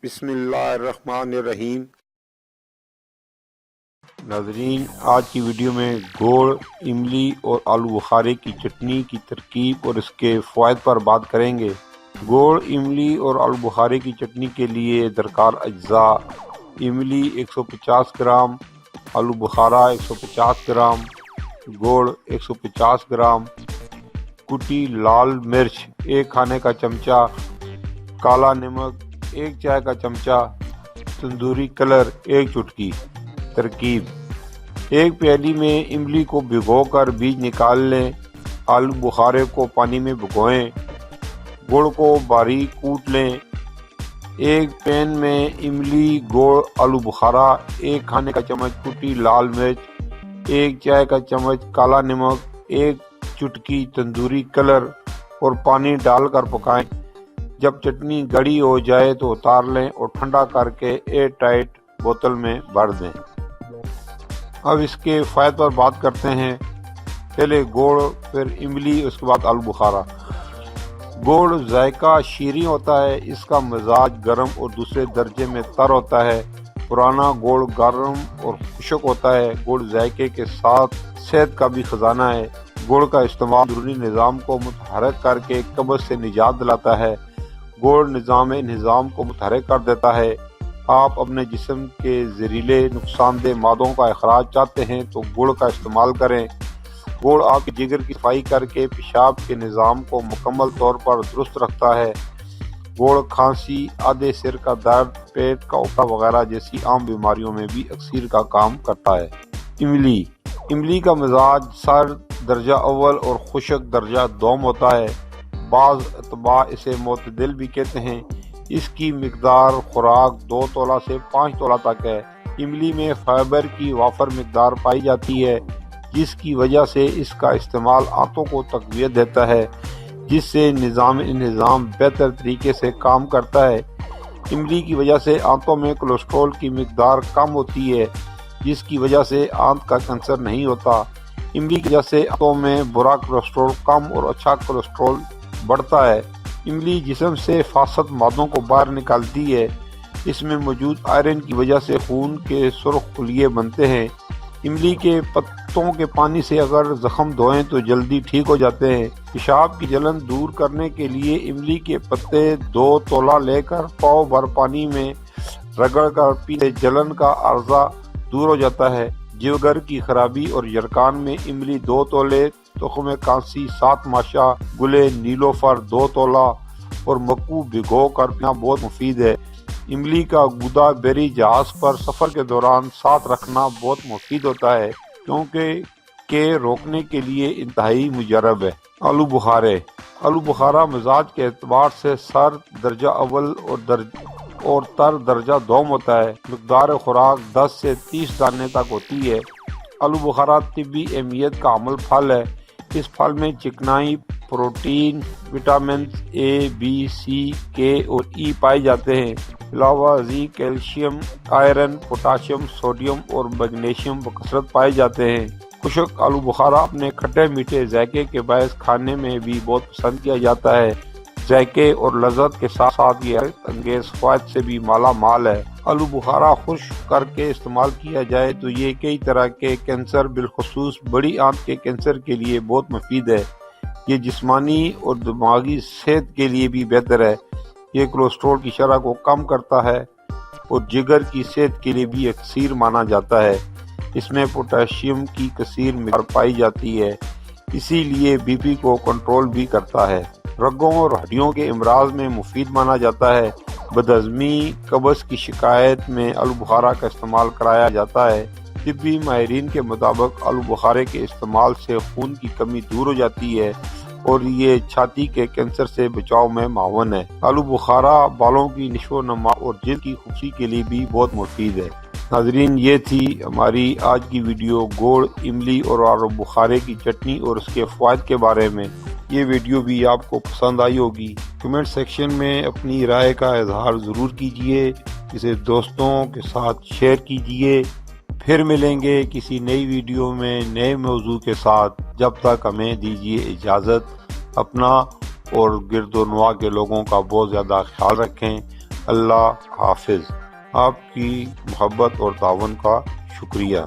بسم اللہ الرحمن الرحیم۔ ناظرین، آج کی ویڈیو میں گوڑ، املی اور آلو بخارے کی چٹنی کی ترکیب اور اس کے فوائد پر بات کریں گے۔ گوڑ، املی اور آلو بخارے کی چٹنی کے لیے درکار اجزاء: املی 150 گرام، آلو بخارا 150 گرام، گوڑ 150 گرام، کٹی لال مرچ 1 کھانے کا چمچہ، کالا نمک 1 چائے کا چمچہ، تندوری کلر 1 چٹکی۔ ترکیب: ایک پیالی میں املی کو بھگو کر بیج نکال لیں، آلو بخارے کو پانی میں بھگوئیں، گڑ کو باریک کوٹ لیں۔ ایک پین میں املی، گڑ، آلو بخارا، 1 کھانے کا چمچ کٹی لال مرچ، 1 چائے کا چمچ کالا نمک، 1 چٹکی تندوری کلر اور پانی ڈال کر پکائیں۔ جب چٹنی گاڑھی ہو جائے تو اتار لیں اور ٹھنڈا کر کے ایئر ٹائٹ بوتل میں بھر دیں۔ اب اس کے فوائد پر بات کرتے ہیں۔ پہلے گوڑ، پھر املی، اس کے بعد آلو بخارا۔ گوڑ ذائقہ شیریں ہوتا ہے، اس کا مزاج گرم اور دوسرے درجے میں تر ہوتا ہے۔ پرانا گوڑ گرم اور خشک ہوتا ہے۔ گوڑ ذائقے کے ساتھ صحت کا بھی خزانہ ہے۔ گوڑ کا استعمال اندرونی نظام کو متحرک کر کے قبض سے نجات دلاتا ہے۔ گوڑ نظام کو متحرک کر دیتا ہے۔ آپ اپنے جسم کے زہریلے نقصان دہ مادوں کا اخراج چاہتے ہیں تو گڑ کا استعمال کریں۔ گڑ آپ کے جگر کی صفائی کر کے پیشاب کے نظام کو مکمل طور پر درست رکھتا ہے۔ گڑ کھانسی، آدھے سر کا درد، پیٹ کا ابھرا وغیرہ جیسی عام بیماریوں میں بھی اکسیر کا کام کرتا ہے۔ املی کا مزاج سرد درجہ اول اور خشک درجہ دوم ہوتا ہے۔ بعض اتباع اسے معتدل بھی کہتے ہیں۔ اس کی مقدار خوراک 2 تولہ سے 5 تولہ تک ہے۔ املی میں فائبر کی وافر مقدار پائی جاتی ہے، جس کی وجہ سے اس کا استعمال آنتوں کو تقویت دیتا ہے، جس سے نظام بہتر طریقے سے کام کرتا ہے۔ املی کی وجہ سے آنتوں میں کولیسٹرول کی مقدار کم ہوتی ہے، جس کی وجہ سے آنت کا کینسر نہیں ہوتا۔ املی کی وجہ سے آنتوں میں برا کولیسٹرول کم اور اچھا کولیسٹرول بڑھتا ہے۔ املی جسم سے فاسد مادوں کو باہر نکالتی ہے۔ اس میں موجود آئرن کی وجہ سے خون کے سرخ خلیے بنتے ہیں۔ املی کے پتوں کے پانی سے اگر زخم دھوئیں تو جلدی ٹھیک ہو جاتے ہیں۔ پیشاب کی جلن دور کرنے کے لیے املی کے پتے 2 تولہ لے کر پاؤ بھر پانی میں رگڑ کر پینے سے جلن کا عارضہ دور ہو جاتا ہے۔ جگر کی خرابی اور یرقان میں املی 2 تولے، تخم کانسی 7 ماشا، گلے نیلوفر 2 تولہ اور مکو بھگو کر پینا بہت مفید ہے۔ املی کا گودا بیری جہاز پر سفر کے دوران ساتھ رکھنا بہت مفید ہوتا ہے، کیونکہ کے روکنے کے لیے انتہائی مجرب ہے۔ آلو بخارا مزاج کے اعتبار سے سرد درجہ اول اور تر درجہ دوم ہوتا ہے۔ مقدار خوراک 10 سے 30 دانے تک ہوتی ہے۔ آلو بخارا طبی اہمیت کا حامل پھل ہے۔ اس پھل میں چکنائی، پروٹین، وٹامنز اے، بی، سی، کے اور ای پائے جاتے ہیں۔ علاوہ ازیں کیلشیم، آئرن، پوٹاشیم، سوڈیم اور میگنیشیم بکثرت پائے جاتے ہیں۔ خشک آلو بخارا اپنے کھٹے میٹھے ذائقے کے باعث کھانے میں بھی بہت پسند کیا جاتا ہے۔ ذائقے اور لذت کے ساتھ ساتھ یہ حیرت انگیز فوائد سے بھی مالا مال ہے۔ آلو بخارا خشک کر کے استعمال کیا جائے تو یہ کئی طرح کے کینسر، بالخصوص بڑی آنت کے کینسر کے لیے بہت مفید ہے۔ یہ جسمانی اور دماغی صحت کے لیے بھی بہتر ہے۔ یہ کولیسٹرول کی شرح کو کم کرتا ہے اور جگر کی صحت کے لیے بھی اکسیر مانا جاتا ہے۔ اس میں پوٹاشیم کی کثیر مقدار پائی جاتی ہے، اسی لیے بی پی کو کنٹرول بھی کرتا ہے۔ رگوں اور ہڈیوں کے امراض میں مفید مانا جاتا ہے۔ بدہضمی، قبض کی شکایت میں آلو بخارا کا استعمال کرایا جاتا ہے۔ طبی ماہرین کے مطابق آلو بخارے کے استعمال سے خون کی کمی دور ہو جاتی ہے اور یہ چھاتی کے کینسر سے بچاؤ میں معاون ہے۔ آلو بخارا بالوں کی نشو و نما اور جلد کی خوبصورتی کے لیے بھی بہت مفید ہے۔ ناظرین، یہ تھی ہماری آج کی ویڈیو گوڑ، املی اور آلو بخارے کی چٹنی اور اس کے فوائد کے بارے میں۔ یہ ویڈیو بھی آپ کو پسند آئی ہوگی۔ کمنٹ سیکشن میں اپنی رائے کا اظہار ضرور کیجیے، اسے دوستوں کے ساتھ شیئر کیجیے۔ پھر ملیں گے کسی نئی ویڈیو میں نئے موضوع کے ساتھ۔ جب تک ہمیں دیجیے اجازت۔ اپنا اور گرد و نواح کے لوگوں کا بہت زیادہ خیال رکھیں۔ اللہ حافظ۔ آپ کی محبت اور تعاون کا شکریہ۔